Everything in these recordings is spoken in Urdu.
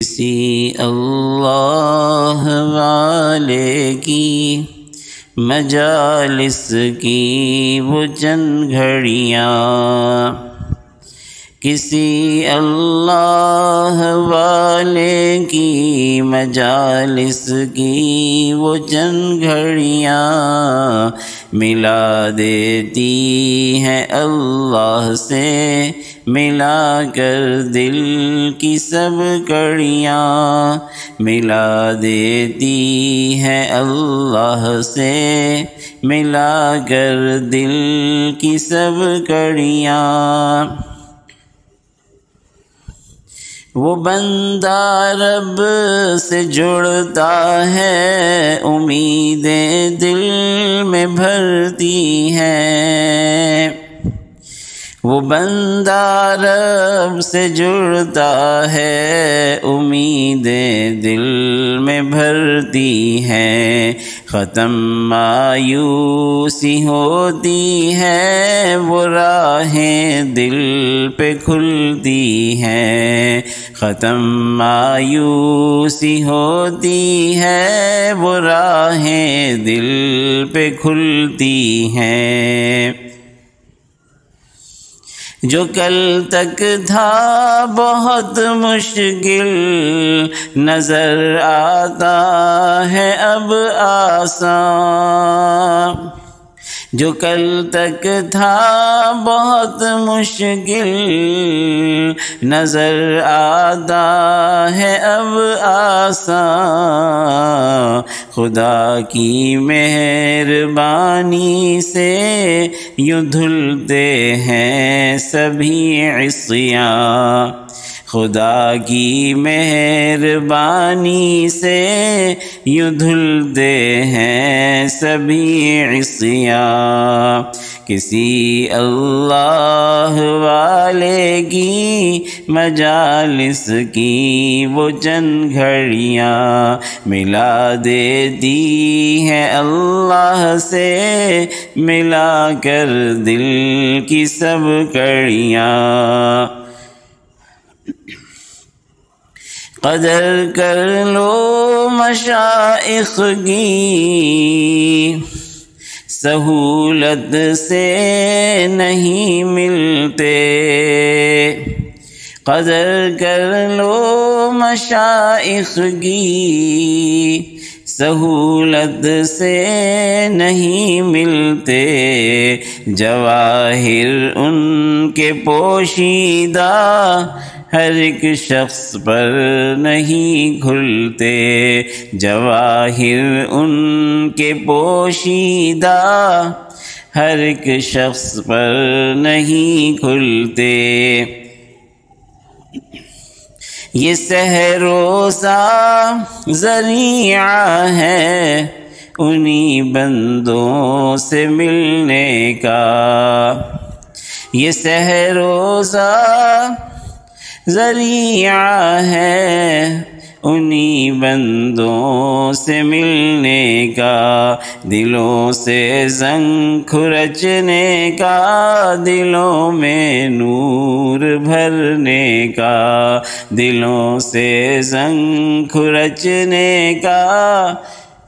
کسی اللہ والے کی مجالس کی وہ چند گھڑیاں، کسی اللہ والے کی مجالس کی وہ چند گھڑیاں ملا دیتی ہیں اللہ سے ملا کر دل کی سب کڑیاں، ملا دیتی ہیں اللہ سے ملا کر دل کی سب کڑیاں۔ وہ بندہ رب سے جڑتا ہے امیدیں دل میں بھرتی ہیں، وہ بندہ رب سے جڑتا ہے امیدیں دل میں بھرتی ہیں، ختم مایوسی ہوتی ہے وہ راہیں دل پہ کھلتی ہیں، ختم مایوسی ہوتی ہے وہ راہیں دل پہ کھلتی ہیں۔ جو کل تک تھا بہت مشکل نظر آتا ہے اب آسان، جو کل تک تھا بہت مشکل نظر آتا ہے اب آسان، خدا کی مہربانی سے یوں دھلتے ہیں سبھی عصیاں، خدا کی مہربانی سے یوں دھلتے ہیں سبھی عصیاں، کسی اللہ والے کی مجالس کی وہ چند گھڑیاں ملا دیتی ہیں اللہ سے ملا کر دل کی سب کڑیاں، قدر کر لو مشائخ کی سہولت سے نہیں ملتے، قدر کر لو مشائخ کی سہولت سے نہیں ملتے، جواہر ان کے پوشیدہ ہر ایک شخص پر نہیں کھلتے، جواہر ان کے پوشیدہ ہر ایک شخص پر نہیں کھلتے، یہ سحر و ذریعہ ہے انہی بندوں سے ملنے کا، یہ سحر و ذریعہ ہے انہی بندوں سے ملنے کا، دلوں سے زنگ کھرچنے کا، دلوں میں نور بھرنے کا، دلوں سے زنگ کھرچنے کا،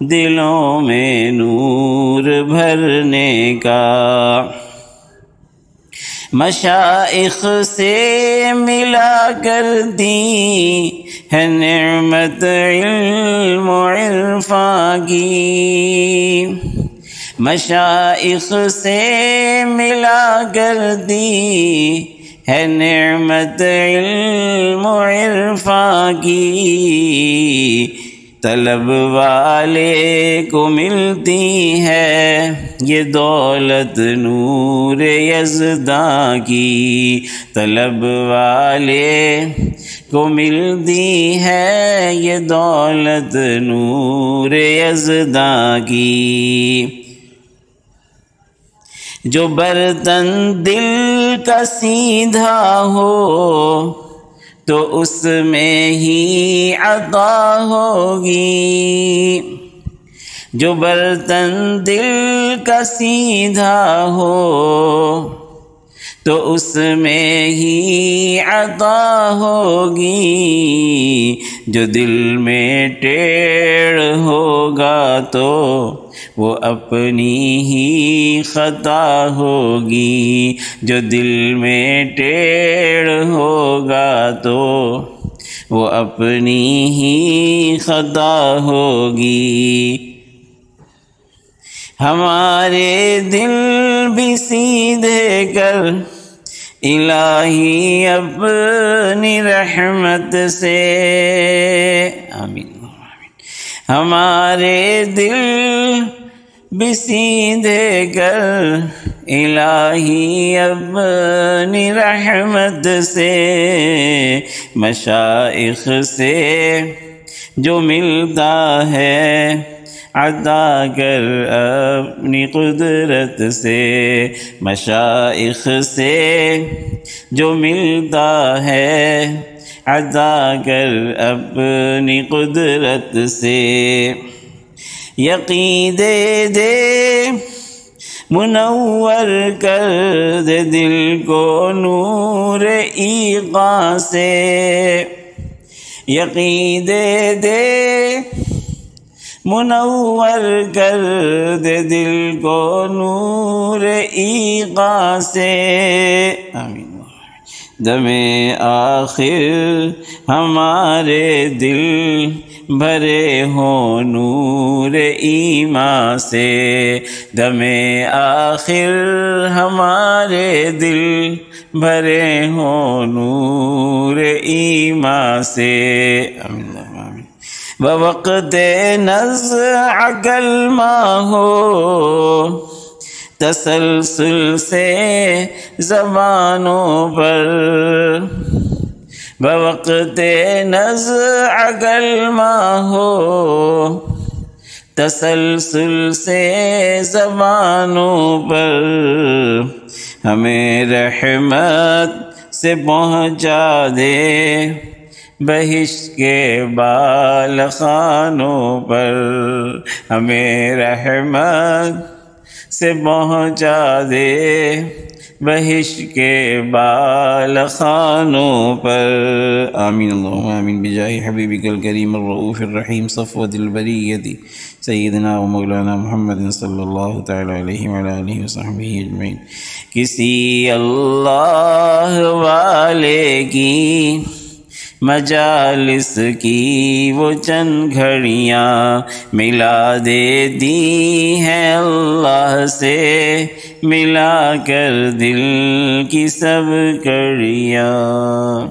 دلوں میں نور بھرنے کا، مشائخ سے ملا کر دی ہے نعمت علم و عرفان کی، مشائخ سے ملا کر دی ہے نعمت علم و عرفان کی، طلب والے کو ملتی ہے یہ دولت نور یزداں کی، طلب والے کو ملتی ہے یہ دولت نور یزداں کی، جو برتن دل کا سیدھا ہو تو اس میں ہی عطا ہوگی، جو برتن دل کا سیدھا ہو تو اس میں ہی عطا ہوگی، جو دل میں ٹیڑھ ہوگا تو وہ اپنی ہی خطا ہوگی، جو دل میں ٹیڑھ ہوگا تو وہ اپنی ہی خطا ہوگی۔ ہمارے دل بھی سیدھے کر الہی اپنی رحمت سے، آمین ہمارے دل بھی سیدھے کر الہی اپنی رحمت سے، مشائخ سے جو ملتا ہے عطا کر اپنی قدرت سے، مشائخ سے جو ملتا ہے عطا کر اپنی قدرت سے، یقین دے منور کر دے دل کو نور ایقاں سے، یقین دے منور کر دے دل کو نور ایقاں سے، آمین۔ دم آخر ہمارے دل بھرے ہوں نور ایمان سے، دم آخر ہمارے دل بھرے ہوں نور ایمان سے، آمین آمین۔ بوقت نزع کلمہ ہو تسلسل سے زبانوں پر، بوقت نزع کلمہ ہو تسلسل سے زبانوں پر، ہمیں رحمت سے پہنچا دے بہشت کے بال خانوں پر، ہمیں رحمت سے پہنچا دے بہشت کے بال خانوں پر، آمین اللہم آمین بجاہ حبیبک الکریم الرؤوف الرحیم صفوۃ البریۃ سیدنا و مولانا محمد صلی اللہ تعالی علیہ وعلی آلہ وصحبہ اجمعین۔ کسی اللہ والے کی مجالس کی وہ چند گھڑیاں ملا دیتی ہیں اللہ سے، ملا کر دل کی سب کڑیاں۔